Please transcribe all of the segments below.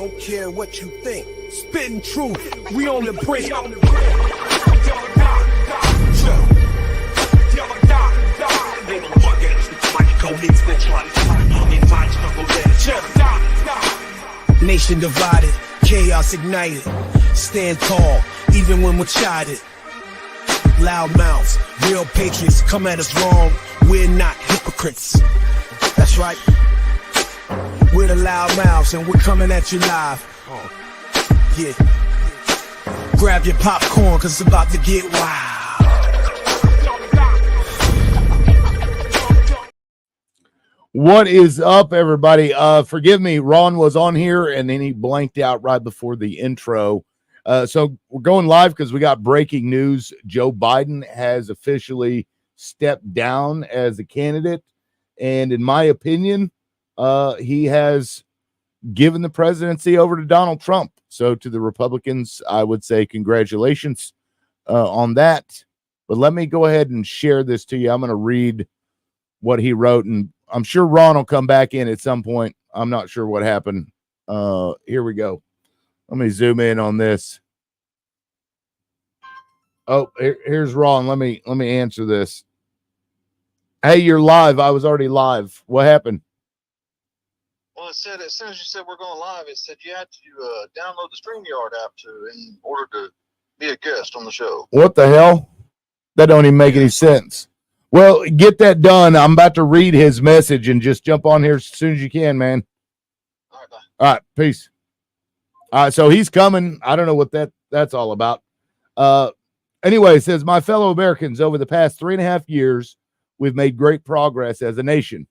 don't care what you think. Spitting truth, we on the brink. Nation divided, chaos ignited. Stand tall, even when we're chided. Loud mouths, real patriots come at us wrong. We're not hypocrites. That's right. We're the loud mouths and we're coming at you live. Yeah. Grab your popcorn cause it's about to get wild. What is up, everybody? Forgive me, Ron was on here and then he blanked out right before the intro. So we're going live because we got breaking news. Joe Biden has officially stepped down as a candidate. And in my opinion, he has given the presidency over to Donald Trump. So to the Republicans, I would say congratulations on that. But let me go ahead and share this to you. I'm going to read what he wrote, and I'm sure Ron will come back in at some point. I'm not sure what happened. Here we go. Let me zoom in on this. Oh, here's Ron. Let me answer this. Hey, you're live. I was already live. What happened? Well, it said as soon as you said we're going live, it said you had to download the StreamYard app in order to be a guest on the show. What the hell? That don't even make any sense. Well, get that done. I'm about to read his message and just jump on here as soon as you can, man. All right, bye. All right, peace. All right, so he's coming. I don't know what that's all about. Anyway, it says, my fellow Americans, over the past 3.5 years, we've made great progress as a nation.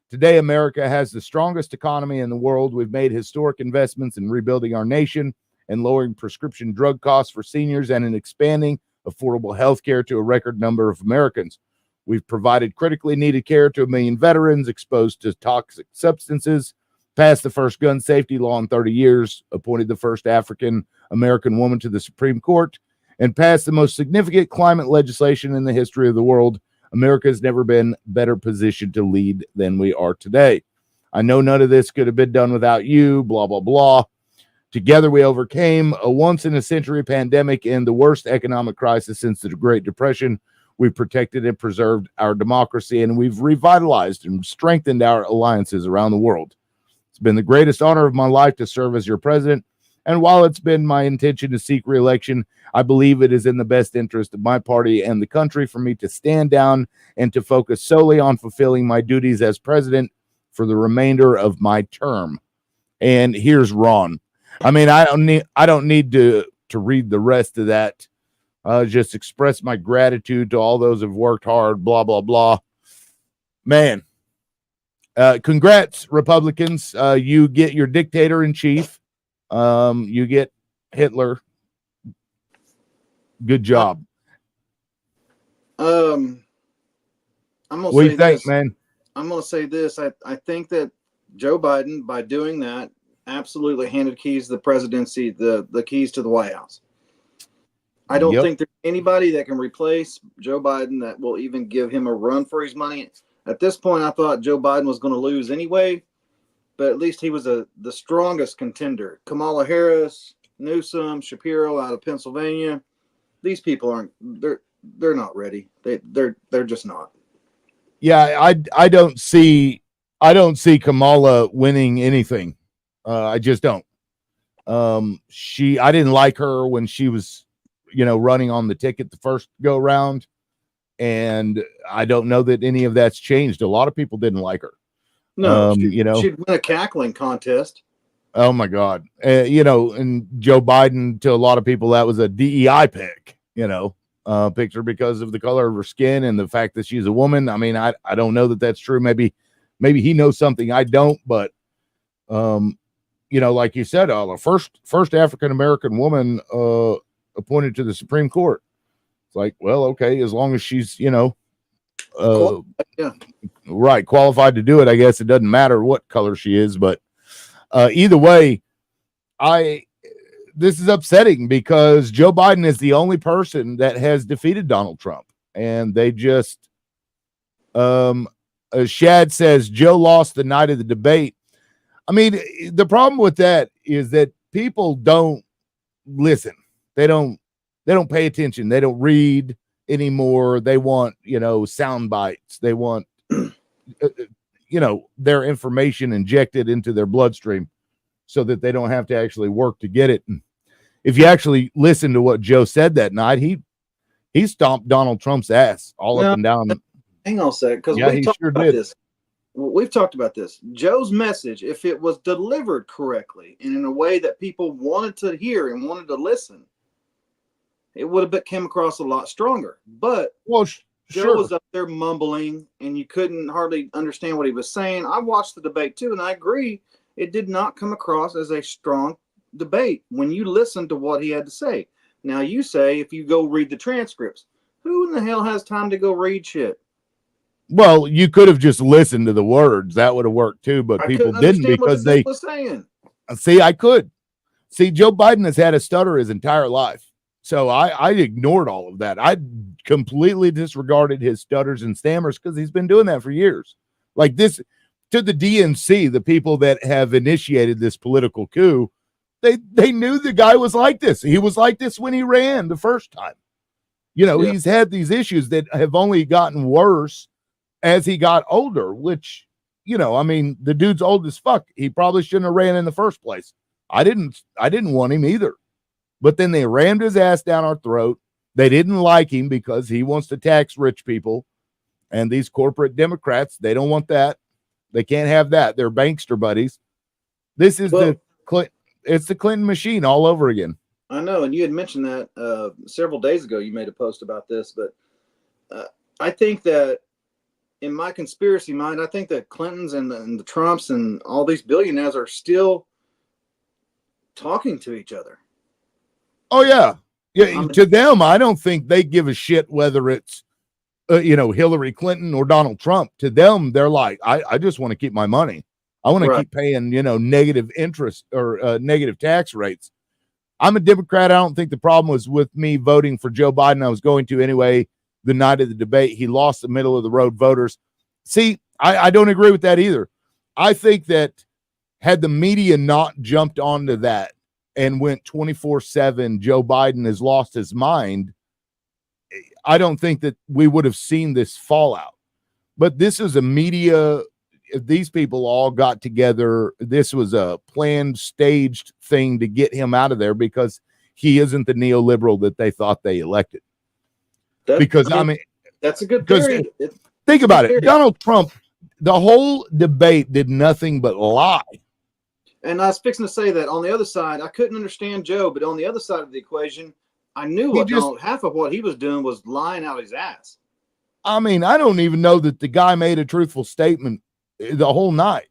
Today, America has the strongest economy in the world. We've made historic investments in rebuilding our nation and lowering prescription drug costs for seniors and in expanding affordable health care to a record number of Americans. We've provided critically needed care to 1 million veterans exposed to toxic substances, passed the first gun safety law in 30 years, appointed the first African-American woman to the Supreme Court, and passed the most significant climate legislation in the history of the world. America has never been better positioned to lead than we are today. I know none of this could have been done without you, blah, blah, blah. Together we overcame a once-in-a-century pandemic and the worst economic crisis since the Great Depression. We've protected and preserved our democracy, and we've revitalized and strengthened our alliances around the world. It's been the greatest honor of my life to serve as your president, and while it's been my intention to seek re-election, I believe it is in the best interest of my party and the country for me to stand down and to focus solely on fulfilling my duties as president for the remainder of my term. And here's Ron. I mean, I don't need to read the rest of that. Just express my gratitude to all those who've worked hard, blah, blah, blah. Man, congrats, Republicans. You get your dictator in chief. You get Hitler. Good job. I'm gonna what do you think, this, man? I'm gonna say this. I think that Joe Biden, by doing that, absolutely handed keys to the presidency, the keys to the White House. I don't think there's anybody that can replace Joe Biden that will even give him a run for his money. At this point, I thought Joe Biden was going to lose anyway, but at least he was the strongest contender. Kamala Harris, Newsom, Shapiro out of Pennsylvania. These people aren't. They're not ready. They're just not. Yeah, I don't see Kamala winning anything. I just don't. I didn't like her when she was, running on the ticket the first go round, and I don't know that any of that's changed. A lot of people didn't like her. No, she'd win a cackling contest. Oh my God. And Joe Biden, to a lot of people, that was a DEI pick, picture because of the color of her skin and the fact that she's a woman. I mean, I don't know that that's true. Maybe he knows something I don't, but, like you said, the first African-American woman, appointed to the Supreme Court. It's like, well, okay, as long as she's, right, qualified to do it, I guess it doesn't matter what color she is, but either way, this is upsetting because Joe Biden is the only person that has defeated Donald Trump, and they just Shad says Joe lost the night of the debate. I mean, the problem with that is that people don't listen. They don't pay attention. They don't read anymore. They want, sound bites. They want, their information injected into their bloodstream so that they don't have to actually work to get it. And if you actually listen to what Joe said that night, he stomped Donald Trump's ass all up and down. Hang on a second, because he sure did. This. We've talked about this. Joe's message, if it was delivered correctly and in a way that people wanted to hear and wanted to listen, it would have came across a lot stronger. But Joe was up there mumbling, and you couldn't hardly understand what he was saying. I watched the debate too, and I agree, it did not come across as a strong debate when you listen to what he had to say. Now, you say if you go read the transcripts, who in the hell has time to go read shit? Well, you could have just listened to the words. That would have worked too, but people didn't because they was saying. See, I could. See, Joe Biden has had a stutter his entire life. So I ignored all of that. I completely disregarded his stutters and stammers because he's been doing that for years. Like this, to the DNC, the people that have initiated this political coup, they knew the guy was like this. He was like this when he ran the first time. He's had these issues that have only gotten worse as he got older, which, the dude's old as fuck. He probably shouldn't have ran in the first place. I didn't want him either. But then they rammed his ass down our throat. They didn't like him because he wants to tax rich people. And these corporate Democrats, they don't want that. They can't have that. They're bankster buddies. This is it's the Clinton machine all over again. I know. And you had mentioned that several days ago. You made a post about this. But I think that in my conspiracy mind, I think that Clintons and the Trumps and all these billionaires are still talking to each other. Oh, yeah. To them, I don't think they give a shit whether it's, Hillary Clinton or Donald Trump. To them, they're like, I just want to keep my money. I want to keep paying, negative interest or negative tax rates. I'm a Democrat. I don't think the problem was with me voting for Joe Biden. I was going to anyway the night of the debate. He lost the middle of the road voters. See, I don't agree with that either. I think that had the media not jumped onto that and went 24/7, Joe Biden has lost his mind, I don't think that we would have seen this fallout. But this is a media, these people all got together. This was a planned, staged thing to get him out of there because he isn't the neoliberal that they thought they elected. That's a good theory. Think about it. Donald Trump, the whole debate did nothing but lie. And I was fixing to say that on the other side, I couldn't understand Joe, but on the other side of the equation, I knew half of what he was doing was lying out his ass. I don't even know that the guy made a truthful statement the whole night.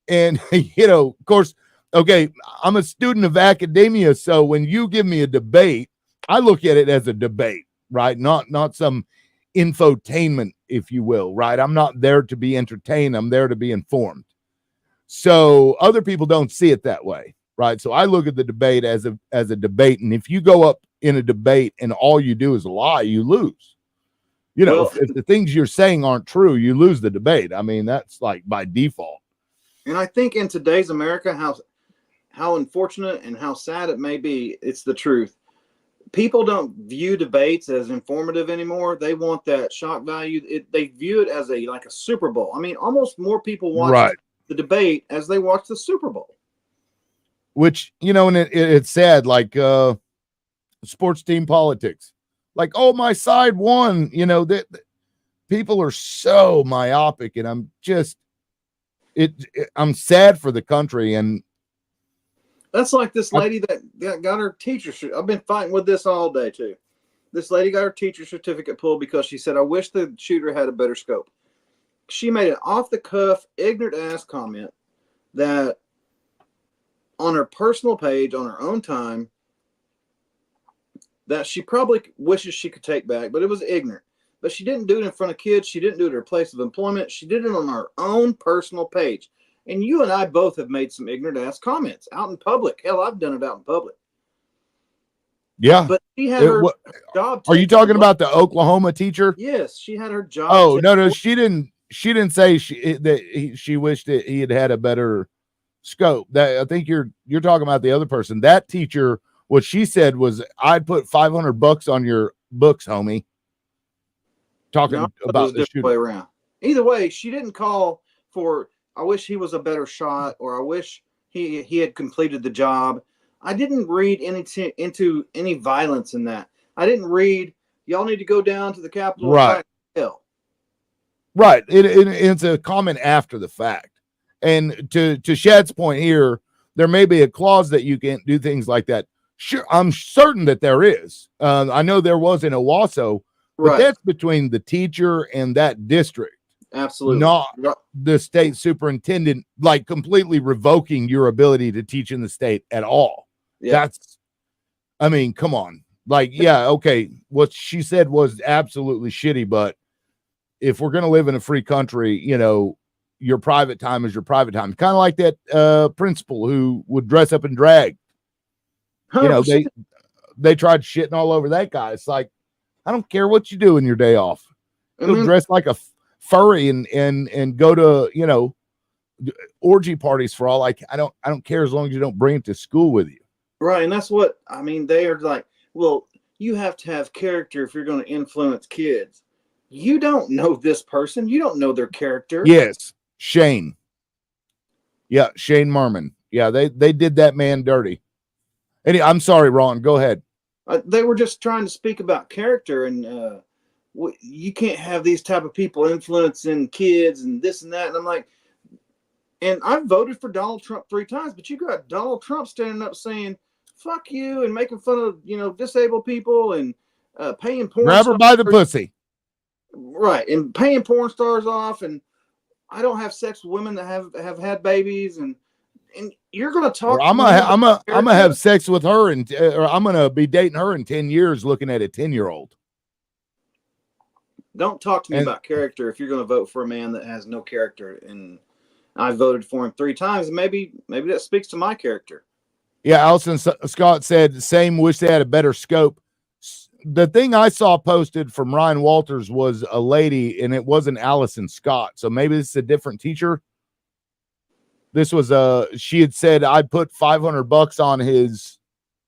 And, of course, okay, I'm a student of academia, so when you give me a debate, I look at it as a debate, right? Not some infotainment, if you will, right? I'm not there to be entertained. I'm there to be informed. So other people don't see it that way, right? So I look at the debate as a debate, and if you go up in a debate and all you do is lie, you lose. If the things you're saying aren't true, you lose the debate. That's like by default. And I think in today's America, how unfortunate and how sad it may be, it's the truth. People don't view debates as informative anymore. They want that shock value. They view it as a Super Bowl. Almost more people watch the debate as they watch the Super Bowl. Which, and it's sad, like sports team politics. Like, oh, my side won. That people are so myopic, and I'm just I'm sad for the country. And that's like this lady that got her teacher. I've been fighting with this all day too. This lady got her teacher certificate pulled because she said, I wish the shooter had a better scope. She made an off the cuff, ignorant ass comment that on her personal page, on her own time, that she probably wishes she could take back, but it was ignorant. But she didn't do it in front of kids. She didn't do it at her place of employment. She did it on her own personal page. And you and I both have made some ignorant ass comments out in public. Hell, I've done it out in public. Yeah. But she had her job. Are you talking about the Oklahoma teacher? Yes, she had her job. Oh, no, she didn't say she wished that he had a better scope. That I think you're talking about the other person. That teacher, what she said was, I'd put $500 on your books, homie. Talking No, it about was the the different way shooting. around. Either way, she didn't call for, I wish he was a better shot, or I wish he had completed the job. I didn't read into any violence in that. I didn't read, y'all need to go down to the Capitol and Right. fight hell. Right. It's a comment after the fact. And to Shad's point here, there may be a clause that you can't do things like that. Sure, I'm certain that there is. I know there was in Owasso, but Right. that's between the teacher and that district, Absolutely. not Right. the state superintendent, like completely revoking your ability to teach in the state at all. Yeah. I mean, come on. Like, yeah, okay. What she said was absolutely shitty, but if we're going to live in a free country, you know, your private time is your private time. Kind of like that principal who would dress up in drag. You know, 100%. they tried shitting all over that guy. It's like, I don't care what you do in your day off. You'll dress like a furry and go to, you know, orgy parties for all like I don't care as long as you don't bring it to school with you. Right. And that's what I mean. They are like, well, you have to have character if you're going to influence kids. You don't know this person. You don't know their character. Yes. Shane. Yeah, Shane Merman. Yeah, they did that man dirty. I'm sorry, Ron. Go ahead. They were just trying to speak about character, and you can't have these type of people influencing kids and this and that. And I'm like, and I've voted for Donald Trump 3 times, but you got Donald Trump standing up saying, fuck you, and making fun of, you know, disabled people and paying porn Grab her by the pussy. Right. And paying porn stars off. And I don't have sex with women that have had babies. And you're going to talk. I'm gonna have sex with her, or I'm gonna be dating her in 10 years, looking at a 10-year-old. Don't talk to me about character if you're going to vote for a man that has no character. And I voted for him 3 times. Maybe that speaks to my character. Yeah, Allison Scott said the same. Wish they had a better scope. The thing I saw posted from Ryan Walters was a lady, and it wasn't Allison Scott. So maybe this is a different teacher. This was she had said I'd put $500 on his.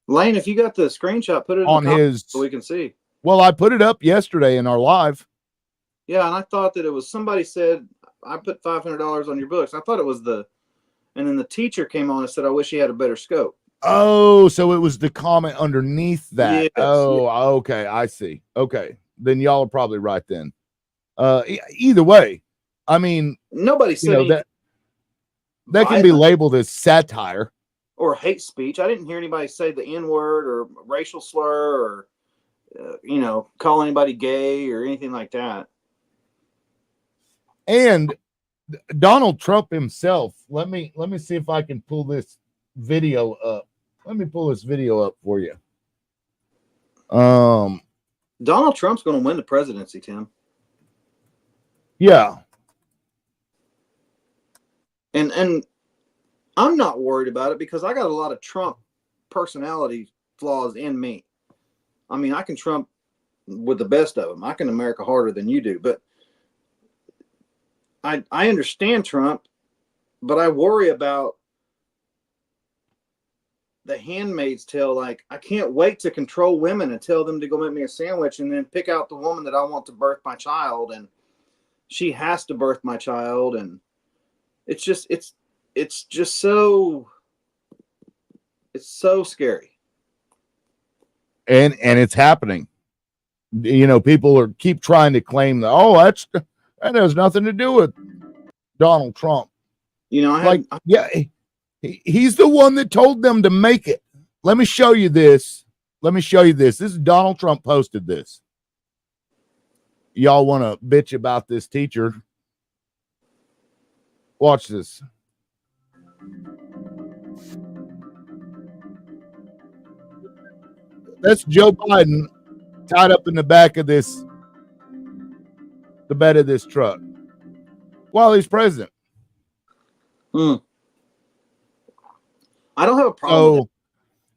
Lane, if you got the screenshot, put it on his so we can see. Well, I put it up yesterday in our live. Yeah, and I thought that it was somebody said I put $500 on your books. I thought it was and then the teacher came on and said I wish he had a better scope. Oh, so it was the comment underneath that. Yes, okay, I see. Okay, then y'all are probably right then. Either way, I mean, nobody said that can be labeled as satire or hate speech. I didn't hear anybody say the N-word or racial slur or call anybody gay or anything like that. And Donald Trump himself. Let me see if I can pull this video up. Let me pull this video up for you. Donald Trump's going to win the presidency, Tim. Yeah. And I'm not worried about it because I got a lot of Trump personality flaws in me. I mean, I can Trump with the best of them. I can America harder than you do, but I understand Trump, but I worry about the Handmaid's Tale. Like, I can't wait to control women and tell them to go make me a sandwich and then pick out the woman that I want to birth my child. And she has to birth my child. And it's just so scary. And it's happening. People keep trying to claim that, that has nothing to do with Donald Trump. He's the one that told them to make it. Let me show you this. This is Donald Trump posted this. Y'all want to bitch about this teacher? Watch this. That's Joe Biden tied up in the back of the bed of this truck while he's president. I don't have a problem. So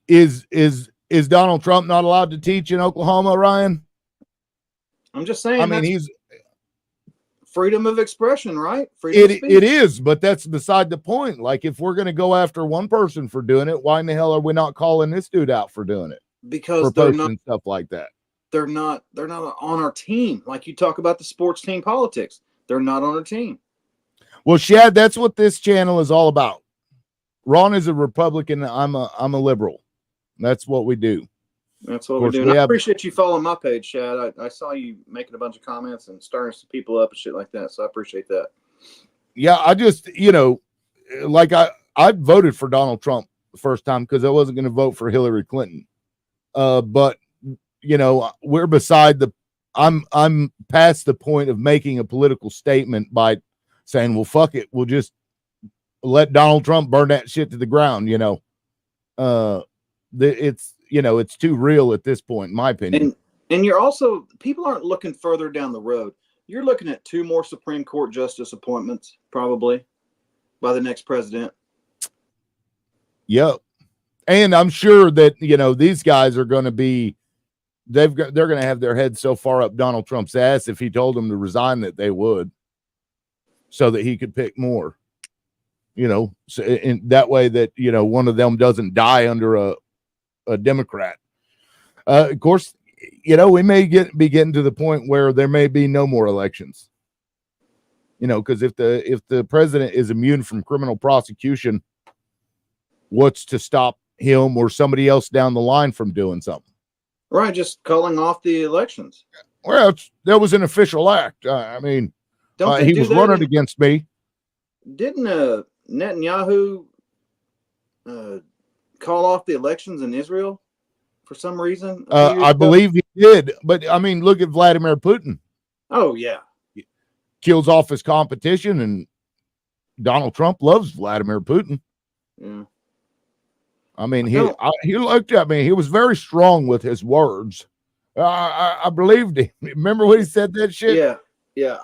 is Donald Trump not allowed to teach in Oklahoma, Ryan? I'm just saying. I mean, he's freedom of expression, right? Freedom of speech. It is, but that's beside the point. Like, if we're going to go after one person for doing it, why in the hell are we not calling this dude out for doing it? Because for posting stuff like that. They're not on our team. Like you talk about the sports team politics. They're not on our team. Well, Shad, that's what this channel is all about. Ron is a Republican. I'm a liberal. That's what we do. That's what we're doing. I appreciate you following my page, Shad. I saw you making a bunch of comments and stirring some people up and shit like that. So I appreciate that. Yeah, I just, like I voted for Donald Trump the first time because I wasn't going to vote for Hillary Clinton. But we're beside I'm past the point of making a political statement by saying, well, fuck it. We'll just let Donald Trump burn that shit to the ground. It's too real at this point, in my opinion. And you're also, people aren't looking further down the road. You're looking at 2 more Supreme Court justice appointments, probably, by the next president. Yep. And I'm sure that, these guys are going to be, they're going to have their heads so far up Donald Trump's ass if he told them to resign that they would, so that he could pick more, so in that way that, one of them doesn't die under a Democrat. Of course, we may be getting to the point where there may be no more elections, because if the president is immune from criminal prosecution, what's to stop him or somebody else down the line from doing something? Right, just calling off the elections. Well, that was an official act. I mean, he was running against me. Didn't Netanyahu call off the elections in Israel for some reason? I believe he did, but I mean, look at Vladimir Putin. Oh yeah, kills off his competition, and Donald Trump loves Vladimir Putin. Yeah. I mean, he looked at me. He was very strong with his words. I believed him. Remember when he said that shit? Yeah.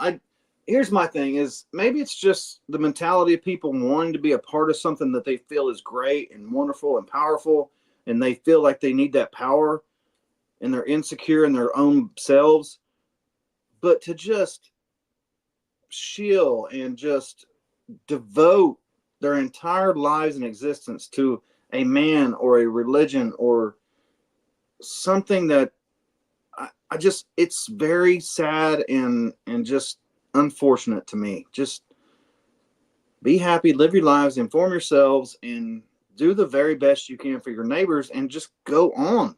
Here's my thing: is maybe it's just the mentality of people wanting to be a part of something that they feel is great and wonderful and powerful, and they feel like they need that power, and they're insecure in their own selves. But to just shill and just devote their entire lives and existence to a man or a religion or something that I just, it's very sad and just unfortunate to me. Just be happy, live your lives, inform yourselves, and do the very best you can for your neighbors, and just go on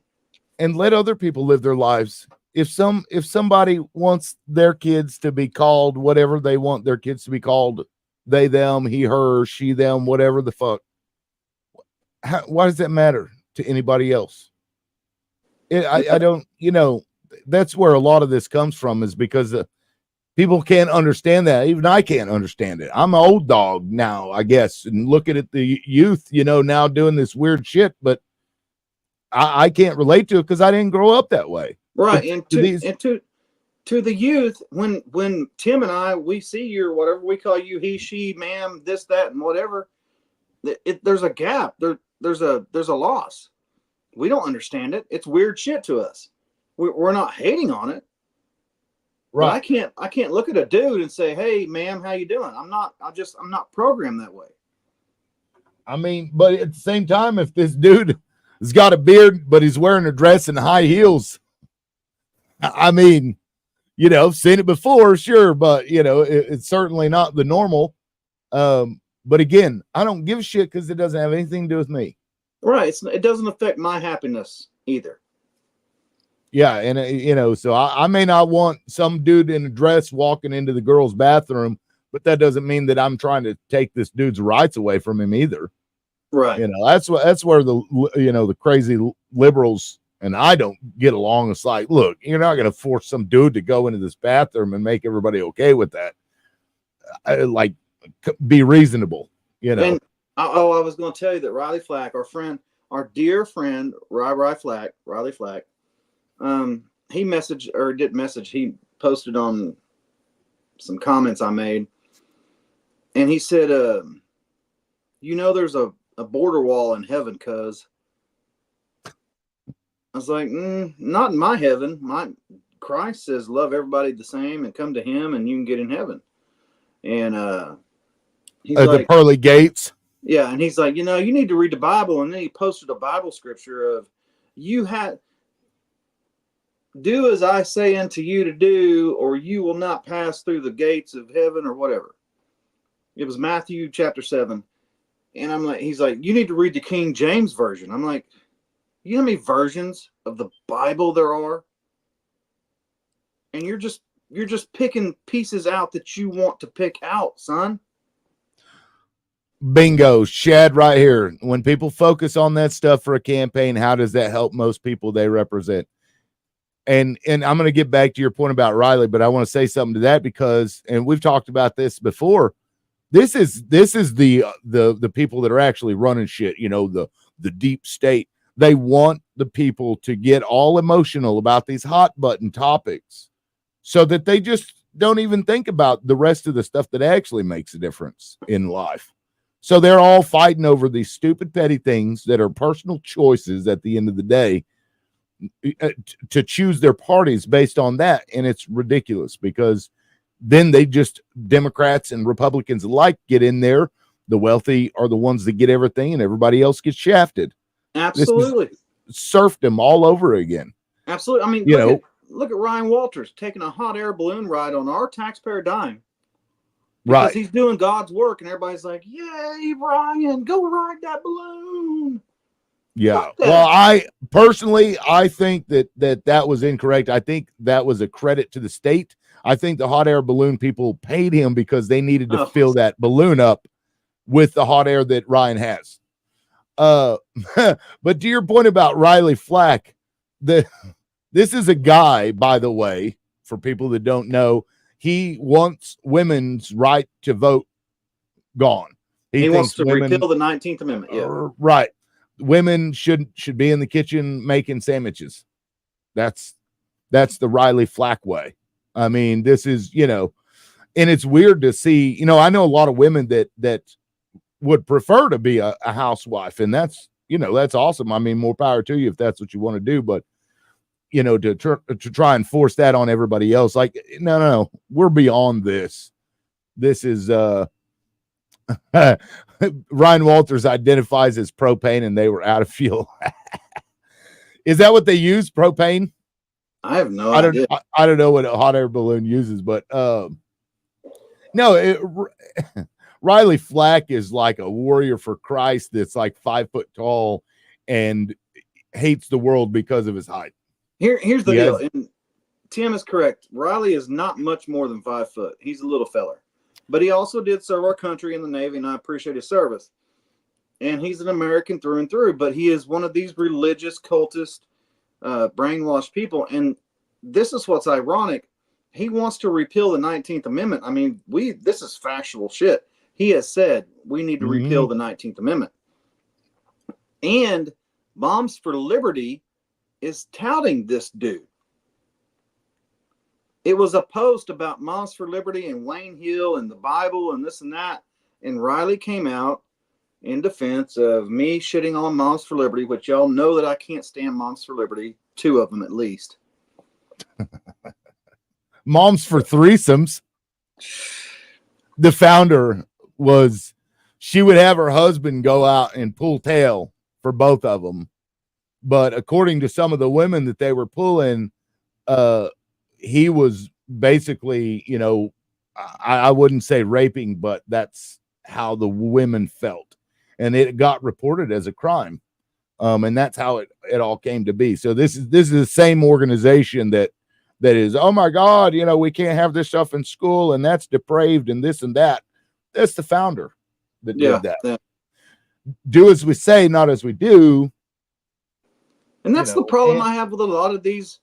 and let other people live their lives. If somebody wants their kids to be called whatever they want their kids to be called, they, them, he, her, she, them, whatever the fuck, why does that matter to anybody else? I don't, that's where a lot of this comes from, is because people can't understand that. Even I can't understand it. I'm an old dog now, I guess, and looking at the youth, now doing this weird shit, but I can't relate to it because I didn't grow up that way. Right. And to the youth, when Tim and I, we see you, or whatever we call you, he, she, ma'am, this, that, and whatever, there's a gap. There's a loss. We don't understand it. It's weird shit to us. We're not hating on it. Right. But I can't look at a dude and say, "Hey, ma'am, how you doing?" I'm not programmed that way. I mean, but at the same time, if this dude has got a beard, but he's wearing a dress and high heels, I mean, I've seen it before, sure, but it's certainly not the normal. But again, I don't give a shit because it doesn't have anything to do with me. Right. It doesn't affect my happiness either. Yeah. And, so I may not want some dude in a dress walking into the girl's bathroom, but that doesn't mean that I'm trying to take this dude's rights away from him either. Right. That's where the crazy liberals and I don't get along. It's like, look, you're not going to force some dude to go into this bathroom and make everybody okay with that. Be reasonable, And I was going to tell you that Riley Flack, our dear friend, Riley Flack, he messaged, or didn't message, he posted on some comments I made, and he said, there's a border wall in heaven, cuz. I was like, not in my heaven. Christ says, love everybody the same and come to him and you can get in heaven. And he's the like, pearly gates. yeah. And he's like, you know, you need to read the Bible. And then he posted a Bible scripture of, do as I say unto you to do, or you will not pass through the gates of heaven, or whatever. It was Matthew chapter 7. And I'm like, he's like, you need to read the King James version. I'm like, you know how many versions of the Bible there are? And you're just picking pieces out that you want to pick out, son. Bingo, Shad right here. When people focus on that stuff for a campaign, how does that help most people they represent? And I'm going to get back to your point about Riley, but I want to say something to that because, and we've talked about this before, this is the people that are actually running shit, you know, the deep state. They want the people to get all emotional about these hot button topics so that they just don't even think about the rest of the stuff that actually makes a difference in life. So they're all fighting over these stupid petty things that are personal choices at the end of the day, to choose their parties based on that. And it's ridiculous because then they just, Democrats and Republicans alike, get in there. The wealthy are the ones that get everything and everybody else gets shafted. Absolutely. Serfdom all over again. Absolutely. I mean, look at Ryan Walters taking a hot air balloon ride on our taxpayer dime. Because he's doing God's work and everybody's like, yay, Ryan, go ride that balloon. Yeah. Well, I personally think that was incorrect. I think that was a credit to the state. I think the hot air balloon people paid him because they needed to fill that balloon up with the hot air that Ryan has. But to your point about Riley Flack, this is a guy, by the way, for people that don't know, he wants women's right to vote gone. He wants to repeal the 19th Amendment. Yeah. Right. Women should be in the kitchen making sandwiches. That's the Riley Flack way. I mean, this is, you know, and it's weird to see, you know, I know a lot of women that would prefer to be a housewife, and that's, you know, that's awesome. I mean, more power to you if that's what you want to do, but you know, to try and force that on everybody else, like, no, we're beyond this. This is Ryan Walters identifies as propane and they were out of fuel. Is that what they use, propane? I have no idea. I don't know what a hot air balloon uses, but no, Riley Flack is like a warrior for Christ that's like 5 foot tall and hates the world because of his height. Here's the deal. And Tim is correct. Riley is not much more than 5 foot. He's a little feller. But he also did serve our country in the Navy, and I appreciate his service. And he's an American through and through, but he is one of these religious, cultist, brainwashed people. And this is what's ironic. He wants to repeal the 19th Amendment. I mean, this is factual shit. He has said we need to repeal the 19th Amendment. And Moms for Liberty is touting this dude. It was a post about Moms for Liberty and Wayne Hill and the Bible and this and that. And Riley came out in defense of me shitting on Moms for Liberty, which y'all know that I can't stand Moms for Liberty, 2 of them at least. Moms for Threesomes. The founder she would have her husband go out and pull tail for both of them. But according to some of the women that they were pulling, he was basically, you know, I wouldn't say raping, but that's how the women felt. And it got reported as a crime. And that's how it all came to be. So this is the same organization that is, oh my God, you know, we can't have this stuff in school and that's depraved and this and that. That's the founder that did that. Yeah. Do as we say, not as we do. And that's the problem I have with a lot of these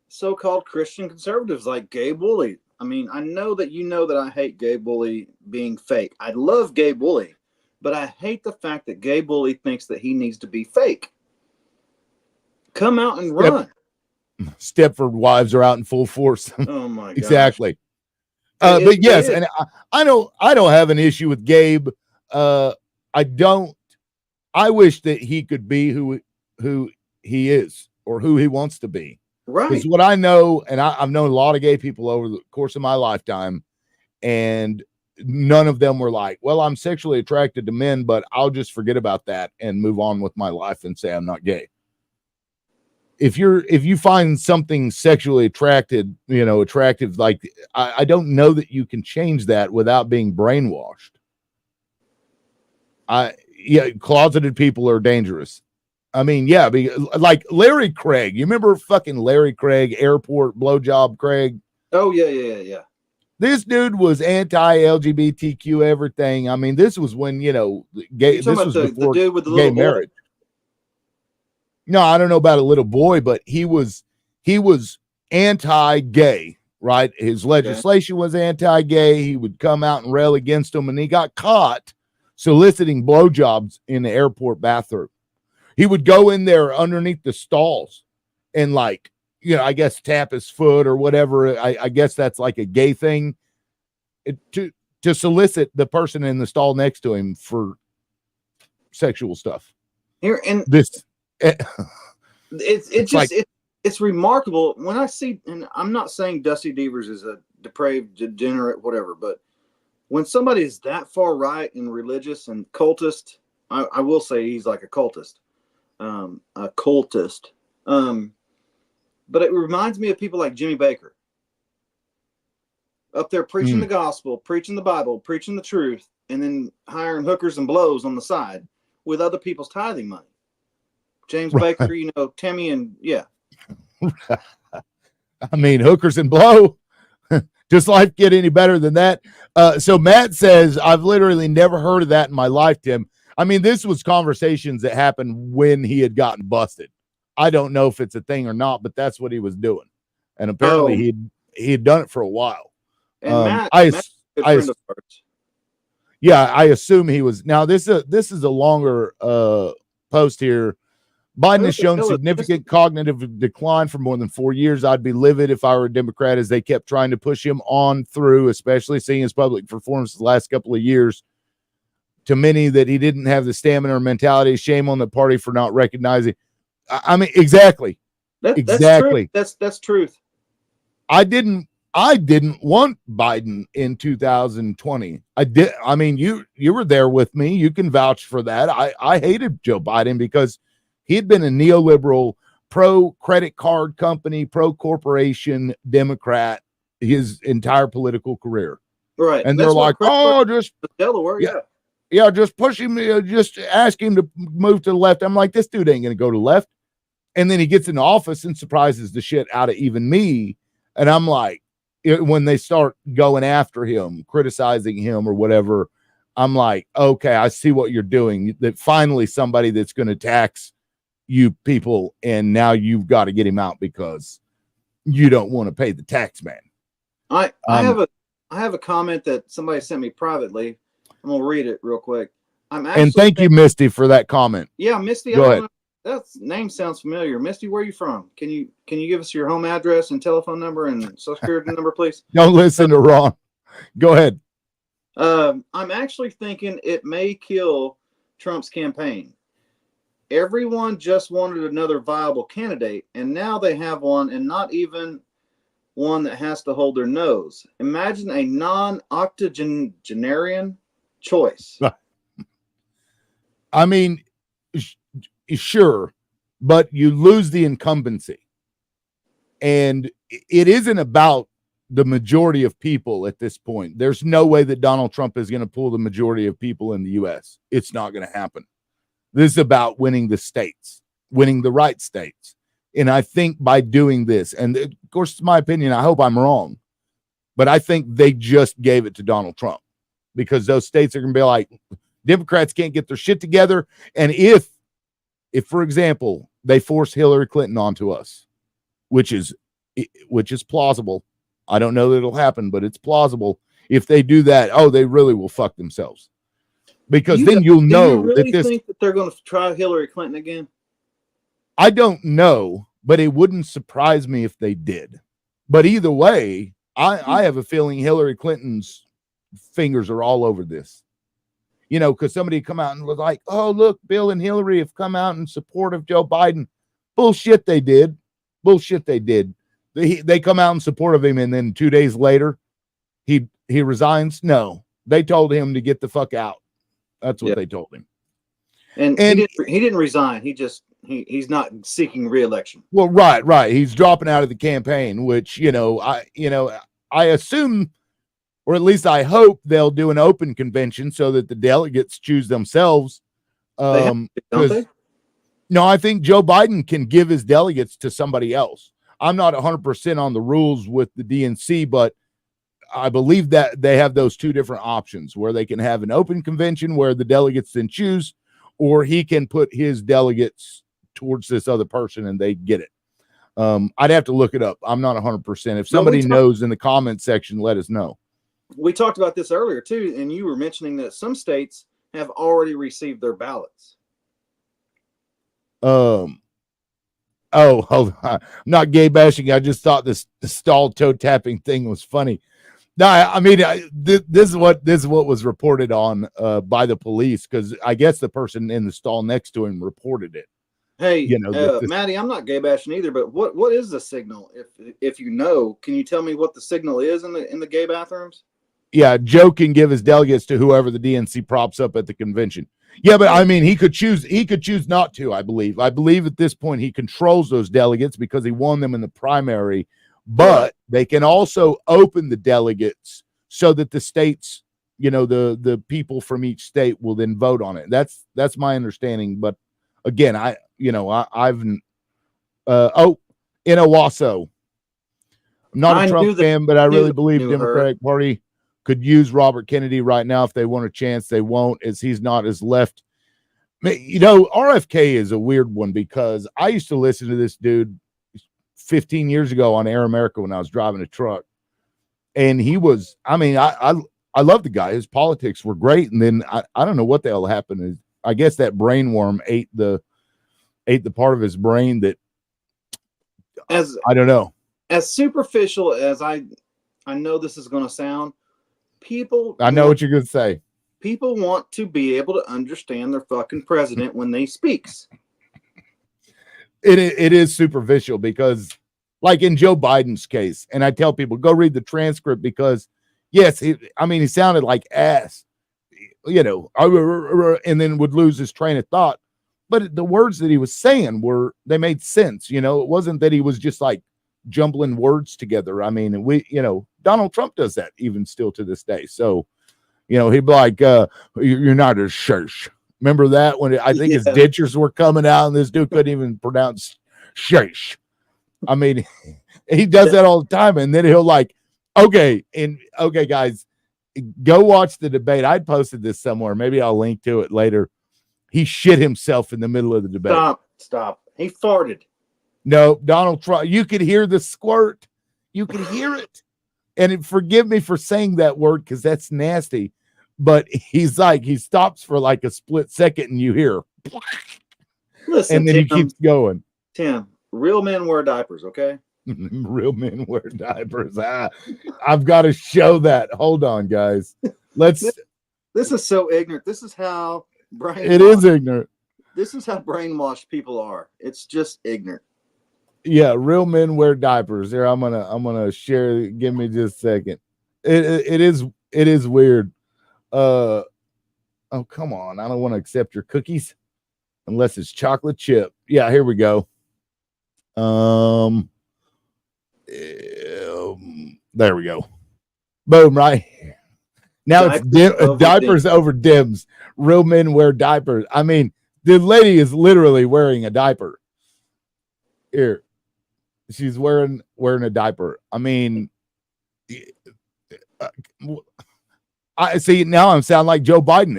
so-called Christian conservatives like Gabe Woolley. I mean, I know that you know that I hate Gabe Woolley being fake. I love Gabe Woolley, but I hate the fact that Gabe Woolley thinks that he needs to be fake. Come out and run. Stepford wives are out in full force. Oh my God. Exactly. But yes, and I don't have an issue with Gabe. I wish that he could be who he is or who he wants to be. Right. Because what I know, and I've known a lot of gay people over the course of my lifetime, and none of them were like, well, I'm sexually attracted to men, but I'll just forget about that and move on with my life and say I'm not gay. If you find something sexually attractive, like I don't know that you can change that without being brainwashed. Closeted people are dangerous. I mean, yeah, like Larry Craig. You remember fucking Larry Craig, airport blowjob Craig? Oh yeah. This dude was anti-LGBTQ everything. I mean, this was when gay. This was before the dude with the gay little boy? marriage. No, I don't know about a little boy, but he was anti-gay, right? His legislation was anti-gay. He would come out and rail against them, and he got caught soliciting blowjobs in the airport bathroom. He would go in there underneath the stalls and I guess tap his foot or whatever. I guess that's like a gay thing to solicit the person in the stall next to him for sexual stuff. Here and this. It's remarkable when I see, and I'm not saying Dusty Devers is a depraved, degenerate, whatever, but when somebody is that far right and religious and cultist, I will say he's like a cultist. But it reminds me of people like Jimmy Baker up there preaching the gospel, preaching the Bible, preaching the truth, and then hiring hookers and blows on the side with other people's tithing money. James Baker, Timmy, and yeah. I mean, hookers and blow. Does life get any better than that? So Matt says, I've literally never heard of that in my life, Tim. I mean, this was conversations that happened when he had gotten busted. I don't know if it's a thing or not, but that's what he was doing. And apparently he had done it for a while. And I assume he was. Now, this is a longer post here. Biden has shown significant cognitive decline for more than 4 years. I'd be livid if I were a Democrat as they kept trying to push him on through, especially seeing his public performance the last couple of years. To many that he didn't have the stamina or mentality. Shame on the party for not recognizing. I mean, exactly. Exactly. That's truth. I didn't want Biden in 2020. I did. I mean, you were there with me. You can vouch for that. I hated Joe Biden because he had been a neoliberal, pro credit card company, pro corporation Democrat his entire political career. Right. And they're like, just Delaware. Yeah, just push him, just ask him to move to the left. I'm like, this dude ain't going to go to the left. And then he gets in office and surprises the shit out of even me. And I'm like, when they start going after him, criticizing him or whatever, I'm like, okay, I see what you're doing. That finally somebody that's going to tax you people, and now you've got to get him out because you don't want to pay the tax man. I have a comment that somebody sent me privately. I'm gonna read it real quick. And thank you, Misty, for that comment. Yeah, Misty. Go ahead. That name sounds familiar. Misty, where are you from? Can you give us your home address and telephone number and social security number, please? Don't listen to Ron. Go ahead. I'm actually thinking it may kill Trump's campaign. Everyone just wanted another viable candidate, and now they have one, and not even one that has to hold their nose. Imagine a non-octogenarian choice. I mean, sure, but you lose the incumbency. And it isn't about the majority of people at this point. There's no way that Donald Trump is going to pull the majority of people in the U.S. It's not going to happen. This is about winning the states, winning the right states. And I think by doing this, and of course, it's my opinion, I hope I'm wrong, but I think they just gave it to Donald Trump because those states are going to be like, Democrats can't get their shit together. And if for example, they force Hillary Clinton onto us, which is plausible. I don't know that it'll happen, but it's plausible. If they do that, they really will fuck themselves. Because then you'll know that this. Think that they're going to try Hillary Clinton again? I don't know, but it wouldn't surprise me if they did. But either way, I have a feeling Hillary Clinton's fingers are all over this. Because somebody come out and was like, oh, look, Bill and Hillary have come out in support of Joe Biden. Bullshit, they did. Bullshit they did. They come out in support of him, and then 2 days later, he resigns. No, they told him to get the fuck out. That's what they told him. And he didn't resign. He's not seeking re-election. Well, right. He's dropping out of the campaign, which, I assume, or at least I hope, they'll do an open convention so that the delegates choose themselves. Don't they? No, I think Joe Biden can give his delegates to somebody else. I'm not 100% on the rules with the DNC, but I believe that they have those two different options where they can have an open convention where the delegates then choose, or he can put his delegates towards this other person and they get it. I'd have to look it up. I'm not 100%. If somebody knows in the comment section, let us know. We talked about this earlier too, and you were mentioning that some states have already received their ballots. Oh, hold on. I'm not gay bashing. I just thought the stall toe tapping thing was funny. No, I mean, this is what was reported on by the police, because I guess the person in the stall next to him reported it. Hey, Maddie, I'm not gay bashing either, but what is the signal? If you know, can you tell me what the signal is in the gay bathrooms? Yeah, Joe can give his delegates to whoever the DNC props up at the convention. Yeah, but I mean, he could choose not to, I believe. I believe at this point he controls those delegates because he won them in the primary, but they can also open the delegates so that the states, the people from each state will then vote on it. That's my understanding. But again, I've in Owasso. I'm not a Trump fan, but I really believe Democratic Party could use Robert Kennedy right now if they want a chance. They won't, as he's not as left. RFK is a weird one because I used to listen to this dude 15 years ago on Air America when I was driving a truck. And he was, I love the guy. His politics were great. And then I don't know what the hell happened. I guess that brain worm ate the part of his brain that I don't know. As superficial as I know this is going to sound, I know what you're going to say. People want to be able to understand their fucking president when they speaks. It is superficial because, like in Joe Biden's case, and I tell people, go read the transcript because, yes, he sounded like ass, and then would lose his train of thought. But the words that he was saying they made sense. It wasn't that he was just like jumbling words together. I mean, Donald Trump does that even still to this day. So, he'd be like, you're not a church. Remember that when I think his dentures were coming out and this dude couldn't even pronounce church. I mean, he does that all the time. And then he'll like, okay, guys, go watch the debate. I posted this somewhere. Maybe I'll link to it later. He shit himself in the middle of the debate. Stop. He farted. No, Donald Trump. You could hear the squirt. You could hear it. And forgive me for saying that word because that's nasty. But he stops for like a split second and you hear. Listen, and then he keeps going. Tim, real men wear diapers, okay? Real men wear diapers. I've got to show that. Hold on, guys. This is so ignorant. This is how it is ignorant. This is how brainwashed people are. It's just ignorant. Yeah, real men wear diapers. There, I'm gonna share. Give me just a second. It is weird. Oh, come on. I don't want to accept your cookies unless it's chocolate chip. Yeah, here we go. There we go. Boom, right? Now it's diapers over Dims. Real men wear diapers. I mean, the lady is literally wearing a diaper. Here. She's wearing a diaper. I mean, I see now I'm sounding like Joe Biden.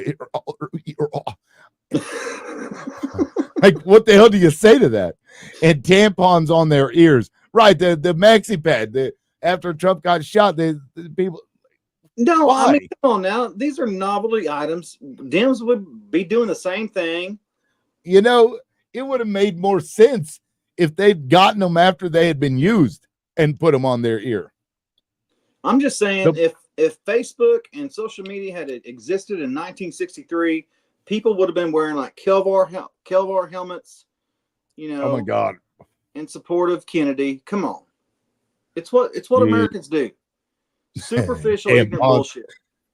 Like, what the hell do you say to that? And tampons on their ears. Right, the maxi pad. After Trump got shot, the people. No, why? I mean, come on now. These are novelty items. Dems would be doing the same thing. It would have made more sense if they'd gotten them after they had been used and put them on their ear. I'm just saying, if Facebook and social media had existed in 1963, people would have been wearing like Kelvar helmets. Oh my God. in support of Kennedy. Come on. It's what Americans do. Superficial, ignorant bullshit.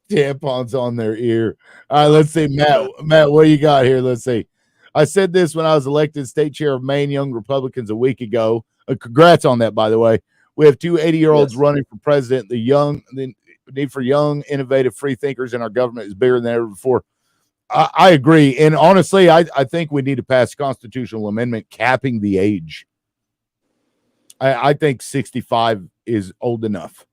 Tampons on their ear. All right, let's see, Matt, what you got here? Let's see. I said this when I was elected state chair of Maine Young Republicans a week ago. Congrats on that, by the way. We have two 80-year-olds running for president. The need for young, innovative, free thinkers in our government is bigger than ever before. I agree. And honestly, I think we need to pass a constitutional amendment capping the age. I think 65 is old enough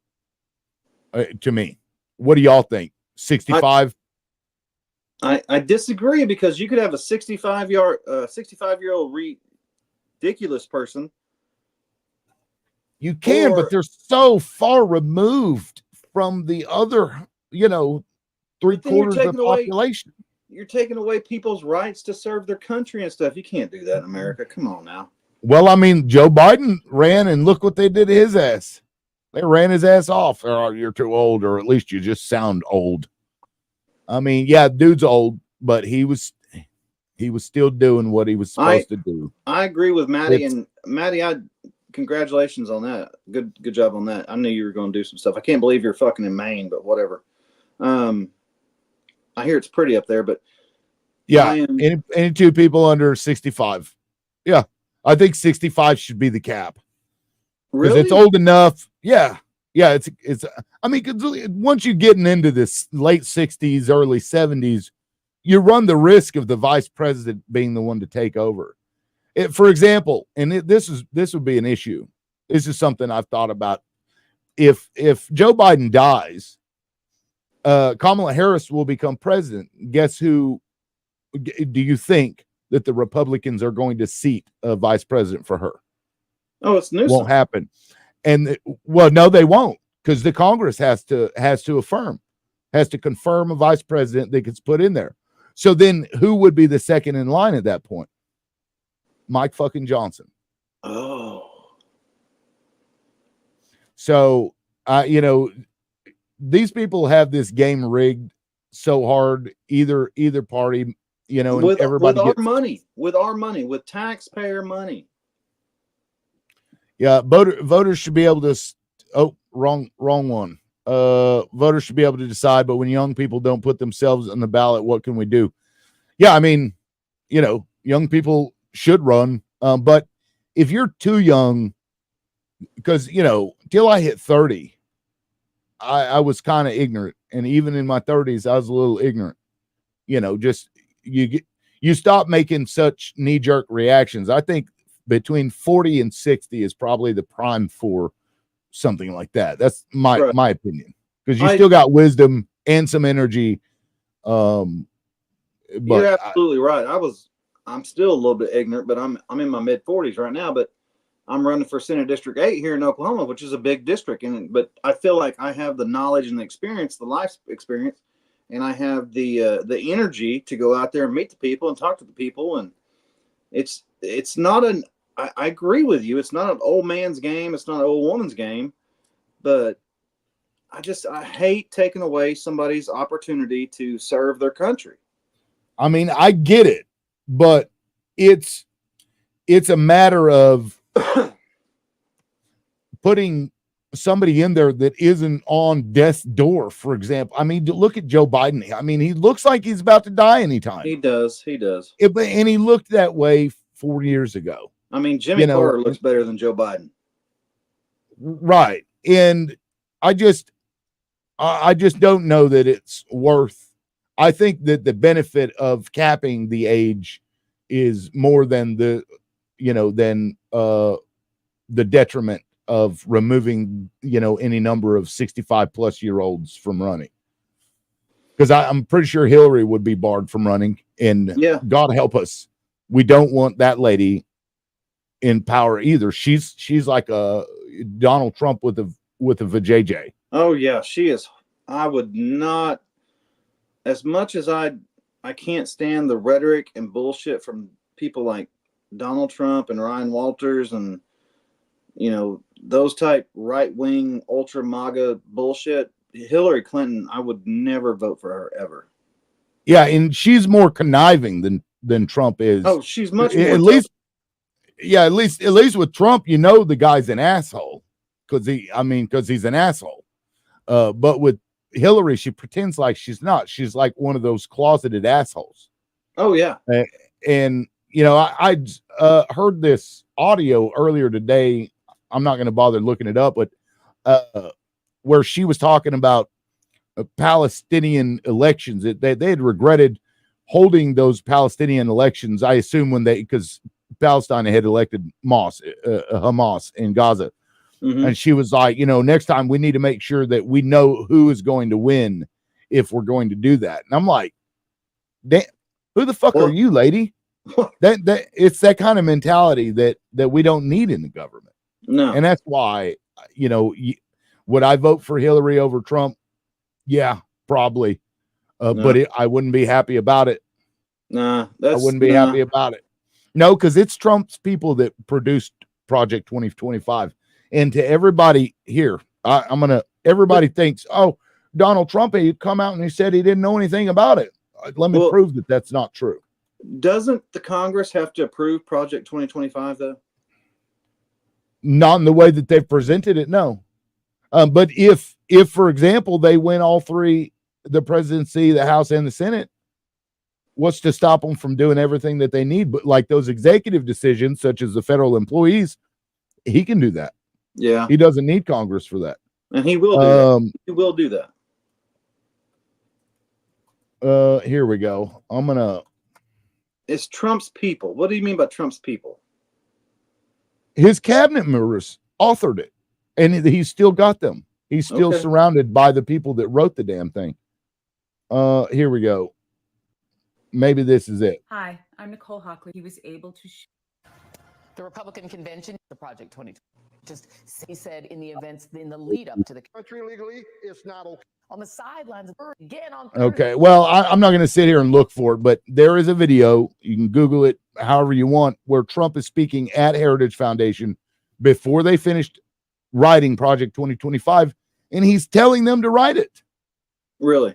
to me. What do y'all think? 65? I disagree, because you could have a 65-year-old ridiculous person. You can, but they're so far removed from the other, 3/4 of the population. You're taking away people's rights to serve their country and stuff. You can't do that in America. Come on now. Well, I mean, Joe Biden ran, and look what they did to his ass. They ran his ass off. Oh, you're too old, or at least you just sound old. I mean, yeah, dude's old, but he was still doing what he was supposed to do. I agree with Maddie, and Maddie, congratulations on that. Good job on that. I knew you were going to do some stuff. I can't believe you're fucking in Maine, but whatever. I hear it's pretty up there, but yeah, any two people under 65. Yeah, I think 65 should be the cap. Because it's old enough. Yeah. It's. I mean, cause once you're getting into this late 60s, early 70s, you run the risk of the vice president being the one to take over. For example, and this would be an issue. This is something I've thought about. If Joe Biden dies, Kamala Harris will become president. Guess who? Do you think that the Republicans are going to seat a vice president for her? Oh, it's Newsom. Won't happen. And no, they won't, because the Congress has to confirm a vice president that gets put in there. So then who would be the second in line at that point? Mike fucking Johnson. Oh. So, these people have this game rigged so hard, either party, and with everybody with our money, with taxpayer money. Yeah, voters should be able to. Oh, wrong one. Voters should be able to decide, but when young people don't put themselves on the ballot, what can we do? Yeah, I mean, young people should run, but if you're too young, because till I hit 30, I was kind of ignorant, and even in my 30s, I was a little ignorant. Just you stop making such knee-jerk reactions. I think between 40 and 60 is probably the prime for something like that. That's my opinion, because you still got wisdom and some energy. But you're absolutely right. I'm still a little bit ignorant, but I'm in my mid 40s right now, but I'm running for Senate District 8 here in Oklahoma, which is a big district. But I feel like I have the knowledge and the experience, the life experience, and I have the energy to go out there and meet the people and talk to the people. And it's not I agree with you. It's not an old man's game. It's not an old woman's game, but I hate taking away somebody's opportunity to serve their country. I mean, I get it, but it's a matter of putting somebody in there that isn't on death's door, for example. I mean, look at Joe Biden. I mean, he looks like he's about to die anytime. He does. And he looked that way 4 years ago. I mean, Jimmy Carter looks better than Joe Biden. Right. And I just don't know that it's worth. I think that the benefit of capping the age is more than the detriment of removing, any number of 65 plus year olds from running. Because I'm pretty sure Hillary would be barred from running, and God help us, we don't want that lady in power either. She's like a Donald Trump with a vajayjay. Oh yeah, she is. I would not, as much as I can't stand the rhetoric and bullshit from people like Donald Trump and Ryan Walters and those type right-wing ultra MAGA bullshit. Hillary Clinton, I would never vote for her ever. Yeah, and she's more conniving than Trump is. Oh, she's much more at least Yeah, at least with Trump, you know the guy's an asshole because he's an asshole. But with Hillary, she pretends like she's not. She's like one of those closeted assholes. Oh yeah. And you know, I heard this audio earlier today. I'm not going to bother looking it up, but where she was talking about Palestinian elections. They had regretted holding those Palestinian elections, I assume, because Palestine had elected Hamas in Gaza. Mm-hmm. And she was like, you know, next time we need to make sure that we know who is going to win if we're going to do that. And I'm like, damn, who the fuck are you, lady? That it's that kind of mentality that we don't need in the government. No. And that's why, you know, would I vote for Hillary over Trump? Yeah, probably. No. But I wouldn't be happy about it. Nah, I wouldn't be happy about it. No, because it's Trump's people that produced Project 2025. And to everybody here, everybody thinks, oh, Donald Trump, he come out and he said he didn't know anything about it. Let me prove that that's not true. Doesn't the Congress have to approve Project 2025 though? Not in the way that they've presented it, no. But if for example they win all three, the presidency, the House, and the Senate, what's to stop them from doing everything that they need? But like those executive decisions, such as the federal employees, he can do that. Yeah, he doesn't need Congress for that, and he will do that. He will do that. Here we go. It's Trump's people. What do you mean by Trump's people? His cabinet members authored it, and he's still got them. He's still surrounded by the people that wrote the damn thing. Here we go. Maybe this is it. Hi, I'm Nicole Hockley. He was able to. The Republican convention, the Project 2020. Just he said in the events in the lead up to the country legally is not okay. On the sidelines again on Thursday. Okay, well, I'm not going to sit here and look for it, but there is a video. You can Google it however you want, where Trump is speaking at Heritage Foundation before they finished writing Project 2025, and he's telling them to write it. Really?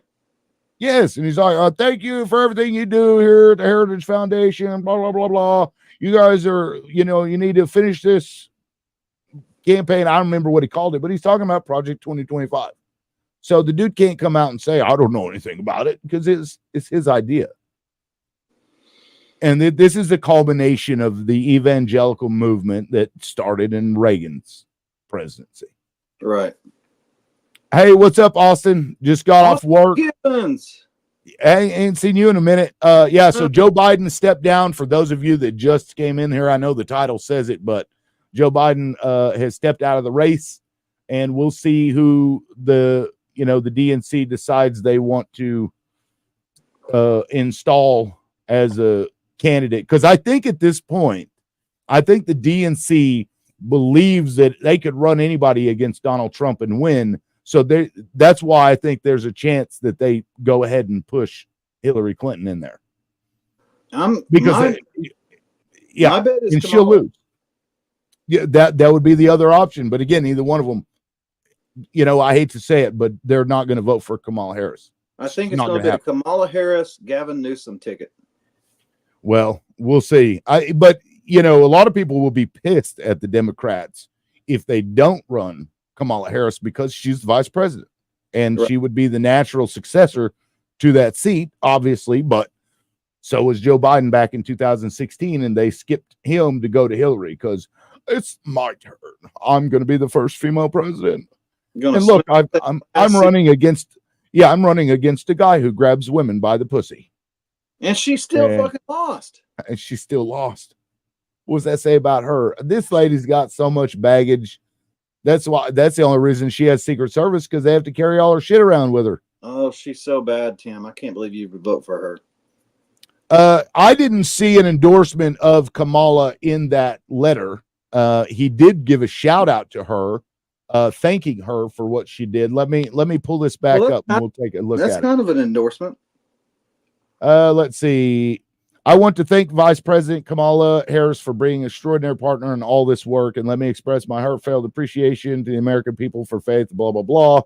Yes, and he's like, thank you for everything you do here at the Heritage Foundation, blah, blah, blah, blah. You guys are, you know, you need to finish this campaign. I don't remember what he called it, but he's talking about Project 2025. So the dude can't come out and say, I don't know anything about it, because it's his idea. And this is the culmination of the evangelical movement that started in Reagan's presidency. Right. Hey, what's up, Austin? Just got off work. Gibbons. Hey, ain't seen you in a minute. Yeah, so Joe Biden stepped down. For those of you that just came in here, I know the title says it, but Joe Biden has stepped out of the race, and we'll see who the DNC decides they want to install as a candidate. Because I think at this point, I think the DNC believes that they could run anybody against Donald Trump and win. So that's why I think there's a chance that they go ahead and push Hillary Clinton in there. My bet is and she'll lose. Yeah, that would be the other option. But again, either one of them, you know, I hate to say it, but they're not going to vote for Kamala Harris. I think it's going to be a Kamala Harris, Gavin Newsom ticket. Well, we'll see. But you know, a lot of people will be pissed at the Democrats if they don't run Kamala Harris, because she's the vice president, and she would be the natural successor to that seat, obviously. But so was Joe Biden back in 2016, and they skipped him to go to Hillary because it's my turn. I'm going to be the first female president. And look, I'm running against a guy who grabs women by the pussy, and she still fucking lost. And she still lost. What does that say about her? This lady's got so much baggage. That's the only reason she has Secret Service, because they have to carry all her shit around with her. Oh, she's so bad, Tim. I can't believe you would vote for her. I didn't see an endorsement of Kamala in that letter. He did give a shout out to her, thanking her for what she did. Let me pull this back up and we'll take a look at it. That's kind of an endorsement. Let's see. I want to thank Vice President Kamala Harris for being an extraordinary partner in all this work, and let me express my heartfelt appreciation to the American people for faith, blah, blah, blah.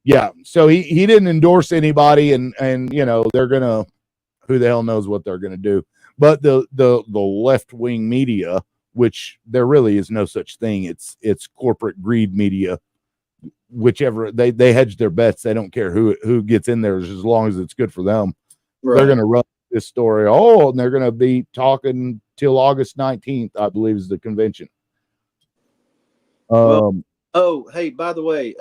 Yeah, so he didn't endorse anybody, and you know, they're going to, who the hell knows what they're going to do. But the left wing media, which there really is no such thing. It's corporate greed media. Whichever they hedge their bets. They don't care who gets in there as long as it's good for them. Right. They're going to run this story. Oh, and they're going to be talking till August 19th, I believe, is the convention. Well, oh, hey, by the way,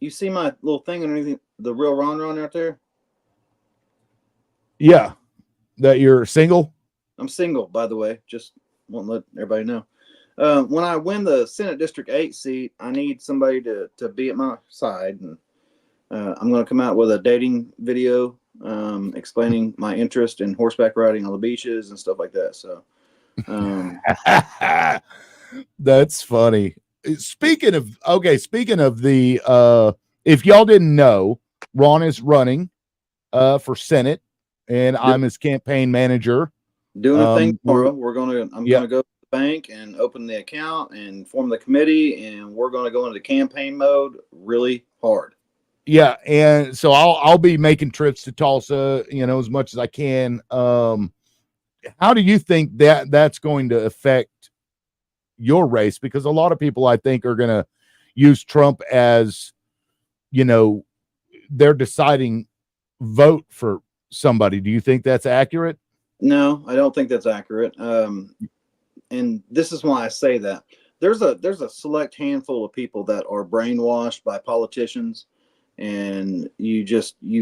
you see my little thing underneath the real Ron out there? Yeah, that you're single. I'm single, by the way. Just want to let everybody know. When I win the Senate District 8 seat, I need somebody to be at my side, and I'm going to come out with a dating video explaining my interest in horseback riding on the beaches and stuff like that. So, that's funny. Speaking of the if y'all didn't know, Ron is running for Senate, and I'm his campaign manager. Doing a thing tomorrow. I'm gonna go to the bank and open the account and form the committee, and we're gonna go into campaign mode really hard. Yeah, and so I'll be making trips to Tulsa, as much as I can. How do you think that's going to affect your race? Because a lot of people, I think, are going to use Trump as, they're deciding vote for somebody. Do you think that's accurate? No, I don't think that's accurate. And this is why I say that. There's a select handful of people that are brainwashed by politicians, and you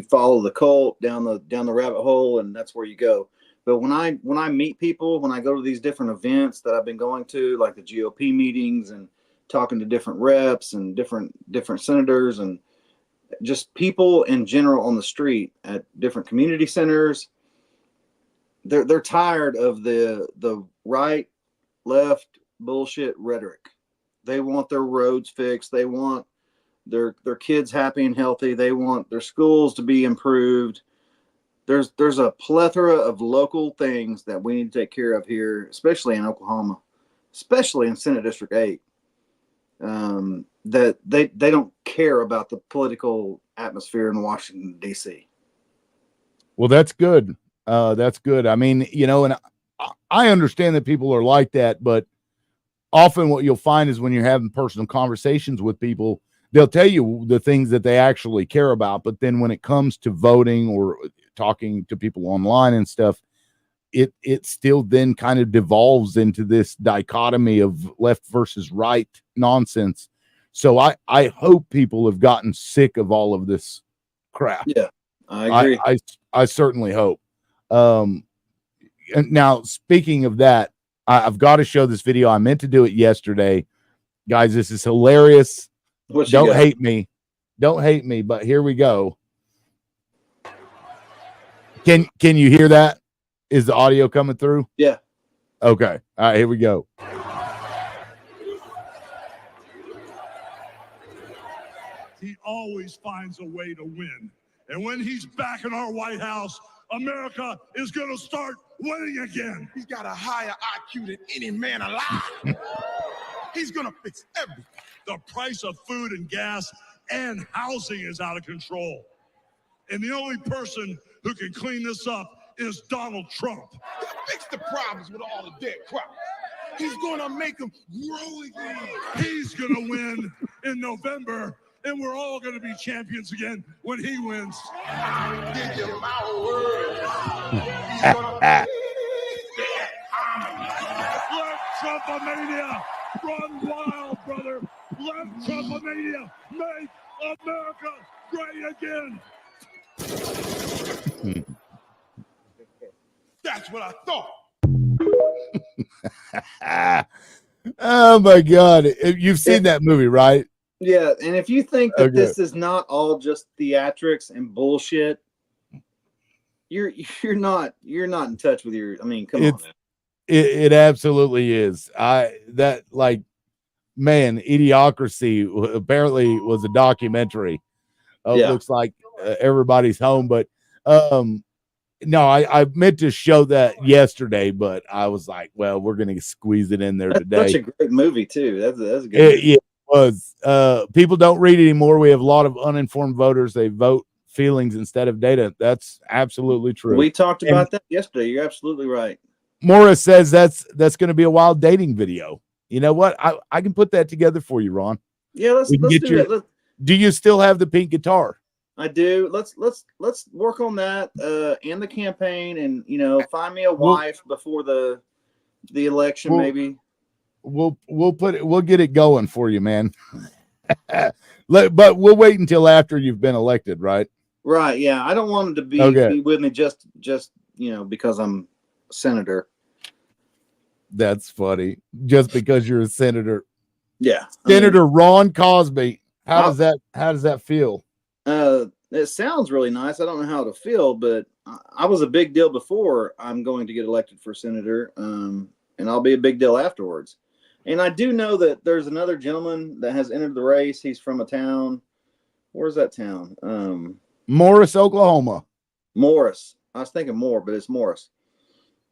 follow the cult down the rabbit hole, and that's where you go. But when I meet people, when I go to these different events that I've been going to, like the GOP meetings and talking to different reps and different senators and just people in general on the street at different community centers, they're tired of the right left bullshit rhetoric. They want their roads fixed. They want their kids happy and healthy. They want their schools to be improved. There's a plethora of local things that we need to take care of here, especially in Oklahoma, especially in Senate District 8, that they don't care about the political atmosphere in Washington, D.C. Well, that's good. That's good. I mean, and I understand that people are like that, but often what you'll find is when you're having personal conversations with people, they'll tell you the things that they actually care about. But then when it comes to voting or talking to people online and stuff, it still then kind of devolves into this dichotomy of left versus right nonsense. So I hope people have gotten sick of all of this crap. Yeah, I agree. I certainly hope. And now, speaking of that, I've got to show this video. I meant to do it yesterday. Guys, this is hilarious. Don't hate me. Don't hate me, but here we go. Can you hear that? Is the audio coming through? Yeah. Okay. All right, here we go. He always finds a way to win. And when he's back in our White House, America is going to start winning again. He's got a higher IQ than any man alive. He's going to fix everything. The price of food and gas and housing is out of control. And the only person who can clean this up is Donald Trump. He'll fix the problems with all the dead crop. He's going to make them grow again. He's going to win in November, and we're all going to be champions again when he wins. I give you my word. He's going to Let Trumpomania run wild, brother. Let Trumpomania make America great again. That's what I thought. Oh my God. You've seen that movie, right? Yeah, and if you think that this is not all just theatrics and bullshit, you're not in touch with your. I mean, come on. It absolutely is. Man, Idiocracy apparently was a documentary. It looks like Everybody's Home, but no, I meant to show that yesterday, but I was like, well, we're gonna squeeze it in there today. Such a great movie too. That's a good movie. It was. People don't read anymore. We have a lot of uninformed voters. They vote feelings instead of data. That's absolutely true. We talked about that yesterday. You're absolutely right. Morris says that's going to be a wild dating video. You know what? I can put that together for you, Ron. Yeah, let's do that. Do you still have the pink guitar? I do. Let's work on that and the campaign, and find me a wife before the election, maybe. We'll get it going for you, man. But we'll wait until after you've been elected, right? Right. Yeah. I don't want him to be with me just because I'm a senator. That's funny. Just because you're a senator. Yeah. Senator Ron Cosby. How does that feel? It sounds really nice. I don't know how to feel, but I was a big deal before I'm going to get elected for senator. And I'll be a big deal afterwards. And I do know that there's another gentleman that has entered the race. He's from a town. Where's that town? Morris, Oklahoma. Morris. I was thinking Moore, but it's Morris.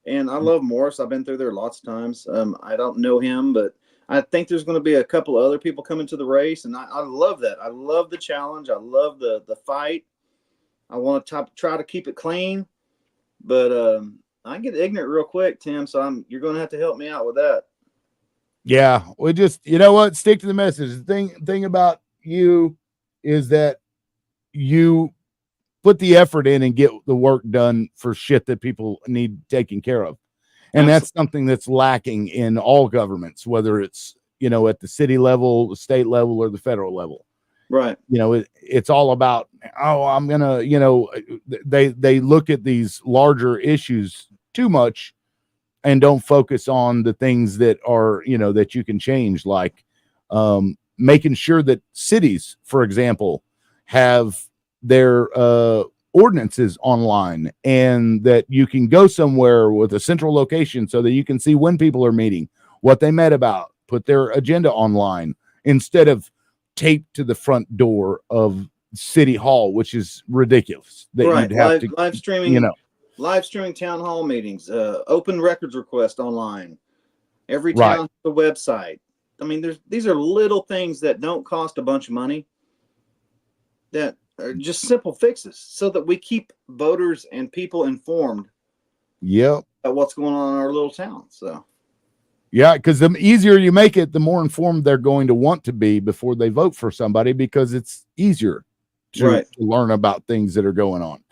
And I love Morris. I've been through there lots of times. I don't know him, but I think there's going to be a couple of other people coming to the race. And I love that. I love the challenge. I love the fight. I want to try to keep it clean. But I get ignorant real quick, Tim. So you're going to have to help me out with that. Yeah, we just, you know what? Stick to the message. The thing about you is that you put the effort in and get the work done for shit that people need taken care of. And that's something that's lacking in all governments, whether it's, at the city level, the state level, or the federal level. Right. It's all about, I'm going to, they look at these larger issues too much and don't focus on the things that are, that you can change, like making sure that cities, for example, have their ordinances online, and that you can go somewhere with a central location so that you can see when people are meeting, what they met about, put their agenda online instead of taped to the front door of City Hall, which is ridiculous. That right. You'd have live streaming, live streaming town hall meetings, open records request online. Every town has a website. I mean, these are little things that don't cost a bunch of money, that are just simple fixes so that we keep voters and people informed. Yep. About what's going on in our little town. So. Yeah, because the easier you make it, the more informed they're going to want to be before they vote for somebody, because it's easier to learn about things that are going on.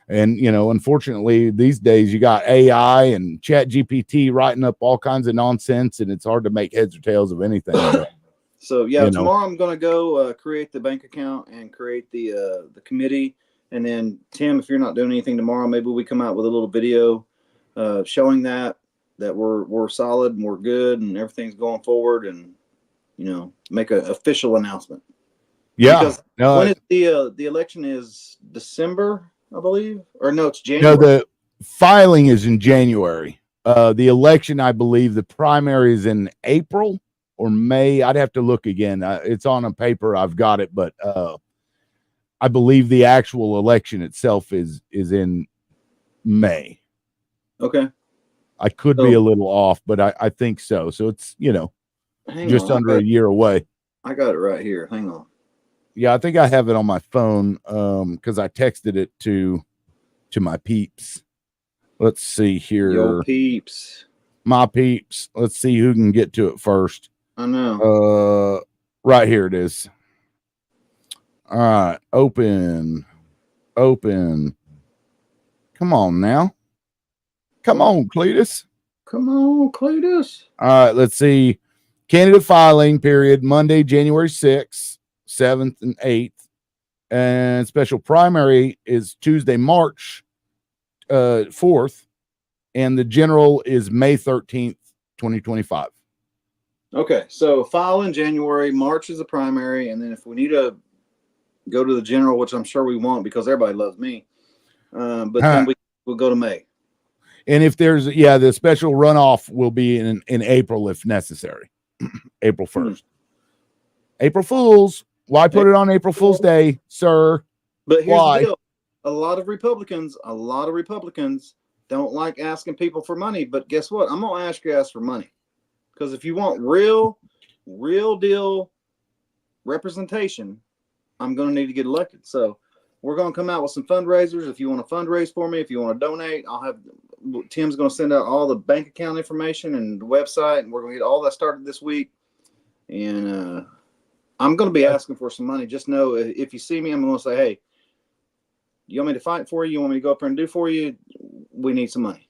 And, unfortunately, these days you got AI and Chat GPT writing up all kinds of nonsense, and it's hard to make heads or tails of anything. So, tomorrow I'm going to go create the bank account and create the committee. And then, Tim, if you're not doing anything tomorrow, maybe we come out with a little video showing that we're solid and we're good and everything's going forward, and, make an official announcement. Yeah. Because when is the election is December, I believe, or no, it's January. No, the filing is in January. The election, I believe, the primary is in April or May. I'd have to look again. It's on a paper. I've got it, but I believe the actual election itself is in May. Okay. I could be a little off, but I think so. So it's, just under a year away. I got it right here. Hang on. Yeah, I think I have it on my phone because I texted it to my peeps. Let's see here. Your peeps. My peeps. Let's see who can get to it first. I know. Right here it is. All right. Open. Come on now. Come on, Cletus. All right, let's see. Candidate filing period, Monday, January 6th, 7th, and 8th. And special primary is Tuesday, March 4th. And the general is May 13th, 2025. Okay, so file in January, March is the primary, and then if we need to go to the general, which I'm sure we won't because everybody loves me, but then we'll go to May. And if there's, the special runoff will be in April if necessary. April 1st. April Fools. Why put it on April Fool's Day, sir? But here's the deal. A lot of Republicans don't like asking people for money. But guess what? I'm going to ask you for money. Because if you want real deal representation, I'm going to need to get elected. So we're going to come out with some fundraisers. If you want to fundraise for me, if you want to donate, Tim's going to send out all the bank account information and the website, and we're going to get all that started this week. And I'm going to be asking for some money. Just know if you see me, I'm going to say, hey, you want me to fight for you? You want me to go up there and do for you? We need some money.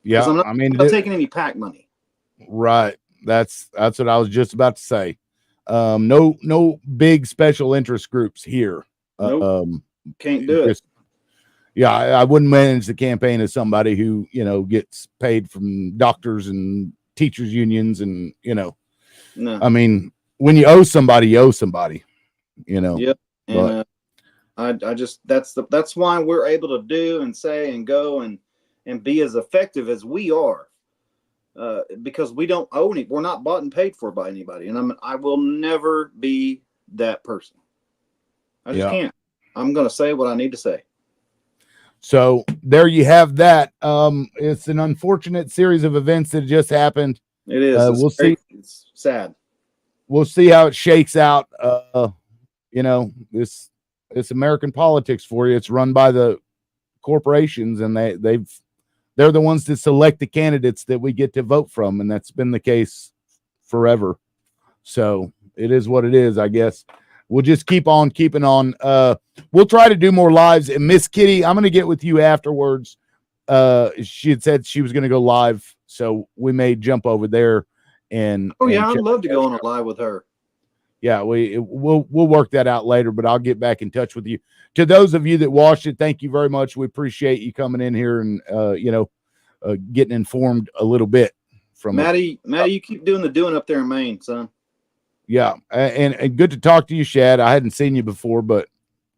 Yeah, I'm not taking any PAC money. Right. That's what I was just about to say. No big special interest groups here. Nope. Can't do it. Yeah, I wouldn't manage the campaign as somebody who, gets paid from doctors and teachers unions and, No. I mean, when you owe somebody, Yep. And I just that's why we're able to do and say and go and be as effective as we are. Because we don't owe any, we're not bought and paid for by anybody. And I will never be that person. I just can't. I'm going to say what I need to say. So there you have that. It's an unfortunate series of events that just happened. It is. We'll see. It's sad. We'll see how it shakes out. It's American politics for you. It's run by the corporations, and they're the ones that select the candidates that we get to vote from, and that's been the case forever. So it is what it is, I guess. We'll just keep on keeping on. We'll try to do more lives. And Miss Kitty, I'm going to get with you afterwards. She had said she was going to go live, so we may jump over there. And I'd love to go on a live with her. Yeah, we'll work that out later, but I'll get back in touch with you. To those of you that watched it, thank you very much. We appreciate you coming in here and getting informed a little bit from Maddie. You keep doing the doing up there in Maine, son. Yeah, and good to talk to you, Shad. I hadn't seen you before, but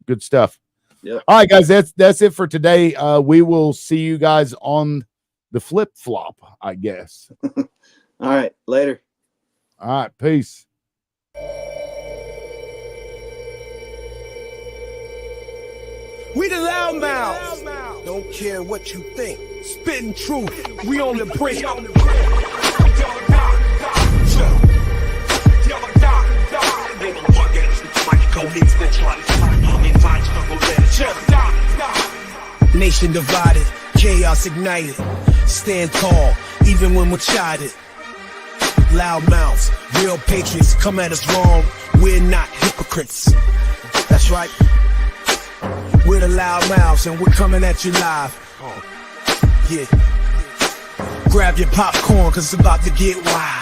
good stuff. Yeah. All right, guys, that's it for today. We will see you guys on the flip flop, I guess. All right, later. All right, peace. We the loudmouths. Don't care what you think. Spitting truth. We on the break. Nation divided, chaos ignited. Stand tall, even when we're chided. Loud mouths, real patriots come at us wrong. We're not hypocrites. That's right. We're the loud mouths and we're coming at you live. Yeah. Grab your popcorn cause it's about to get wild.